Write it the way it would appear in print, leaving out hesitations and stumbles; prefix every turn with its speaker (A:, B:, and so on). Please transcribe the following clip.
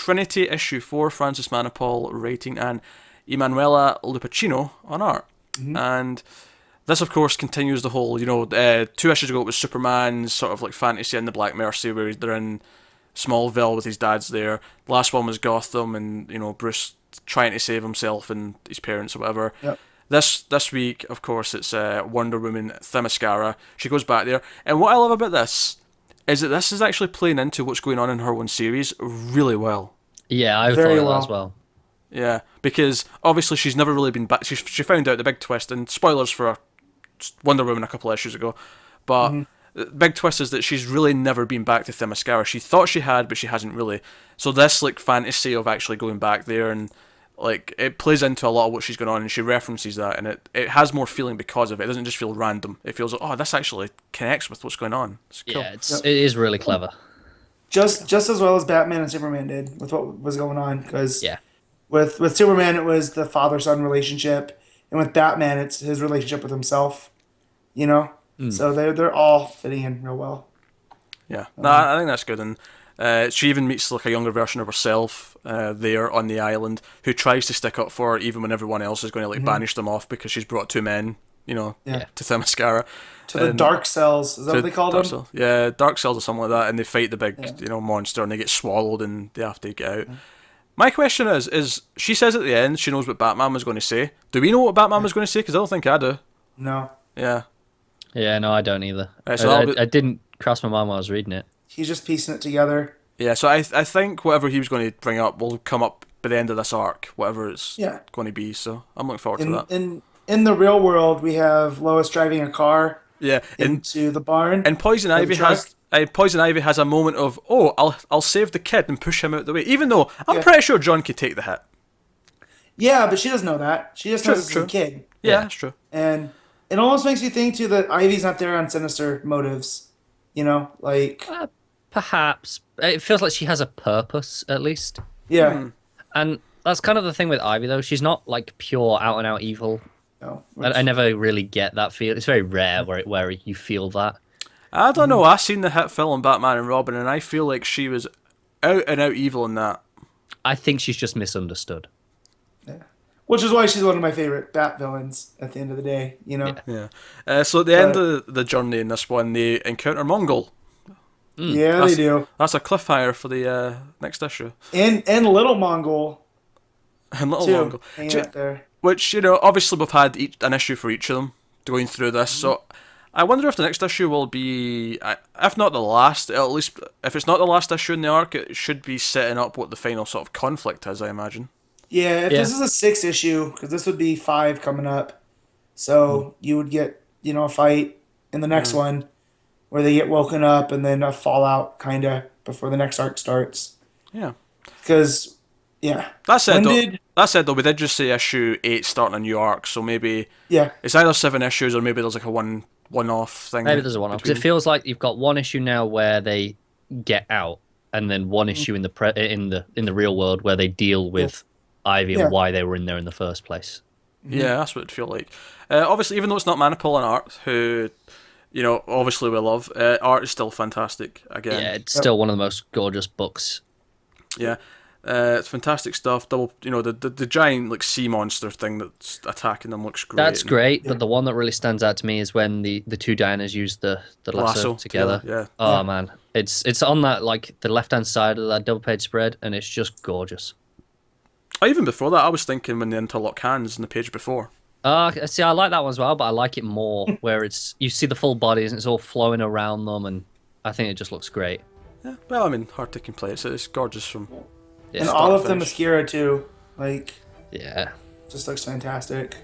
A: Trinity issue 4, Francis Manapul writing and Emanuela Lupacchino on art. And this, of course, continues the whole, 2 issues ago it was Superman's sort of like fantasy in the Black Mercy, where they're in Smallville with his dad's there. The last one was Gotham and, Bruce trying to save himself and his parents or whatever.
B: Yep.
A: This week, of course, it's Wonder Woman Themyscira. She goes back there. And what I love about this is that this is actually playing into what's going on in her own series really well.
C: Yeah, I thought that as well.
A: Yeah, because obviously she's never really been back. She found out the big twist, and spoilers for Wonder Woman a couple of issues ago, but the big twist is that she's really never been back to Themyscira. She thought she had, but she hasn't really. So this like fantasy of actually going back there, and like it plays into a lot of what she's going on, and she references that, and it has more feeling because of it. It doesn't just feel random. It feels like, oh, this actually connects with what's going on. It's cool.
C: Yeah, it is really clever.
B: Just as well as Batman and Superman did with what was going on, because with Superman it was the father-son relationship, and with Batman it's his relationship with himself. So they're all fitting in real well.
A: Yeah, no, I think that's good, and she even meets like a younger version of herself there on the island, who tries to stick up for her even when everyone else is going to like banish them off because she's brought 2 men, to Themyscira.
B: To the Dark Cells, is that what they called them?
A: Cells. Yeah, Dark Cells or something like that, and they fight the big, monster, and they get swallowed, and they have to get out. My question is she says at the end she knows what Batman was going to say. Do we know what Batman was going to say? Because I don't think I do.
B: No.
A: Yeah.
C: Yeah, no, I don't either.
A: So
C: I didn't cross my mind while I was reading it.
B: He's just piecing it together.
A: Yeah, so I think whatever he was going to bring up will come up by the end of this arc, whatever it's going to be. So I'm looking forward to that.
B: In the real world, we have Lois driving a car.
A: Yeah,
B: into the barn.
A: And Poison Ivy has a moment of, I'll save the kid and push him out the way, even though I'm pretty sure John could take the hit.
B: Yeah, but she doesn't know that. She just knows it's a kid.
A: Yeah, that's true.
B: And it almost makes me think too that Ivy's not there on sinister motives.
C: Perhaps it feels like she has a purpose at least.
B: Yeah,
C: and that's kind of the thing with Ivy though. She's not like pure out and out evil.
B: No,
C: I never really get that feel. It's very rare where you feel that.
A: I don't know. I seen the hit film Batman and Robin, and I feel like she was out and out evil in that.
C: I think she's just misunderstood.
B: Yeah, which is why she's one of my favorite Bat villains. At the end of the day,
A: Yeah. So at the end of the journey in this one, they encounter Mongol.
B: Yeah, they do.
A: That's a cliffhanger for the next issue.
B: And Little Mongol.
A: And Little Mongol.
B: Hanging out there.
A: Which, obviously we've had an issue for each of them going through this, so I wonder if the next issue will be, if not the last, at least if it's not the last issue in the arc, it should be setting up what the final sort of conflict is, I imagine.
B: Yeah, if this is a 6th issue, because this would be 5 coming up, so you would get, a fight in the next one where they get woken up and then a fallout, kind of, before the next arc starts.
A: Yeah.
B: Because... yeah.
A: That said, though, we did just say issue 8 starting a new arc, so maybe it's either 7 issues or maybe there's like a one-off thing.
C: Maybe there's a one-off. Because it feels like you've got one issue now where they get out, and then one issue in the real world where they deal with Ivy and why they were in there in the first place.
A: Yeah, that's what it feel like. Obviously, even though it's not Manapul and art, who obviously we love, art is still fantastic. Again,
C: yeah, it's still one of the most gorgeous books.
A: Yeah. It's fantastic stuff. The giant like sea monster thing that's attacking them looks great.
C: That's great, but the one that really stands out to me is when the 2 Dianas use the lasso together.
A: Yeah.
C: Oh man, it's on that like the left hand side of that double page spread, and it's just gorgeous.
A: Even before that, I was thinking when they interlock hands in the page before.
C: See, I like that one as well, but I like it more where you see the full bodies and it's all flowing around them, and I think it just looks great.
A: Yeah, well, I mean, hard to complain. It's gorgeous from.
B: And all of the mascara too, just looks fantastic.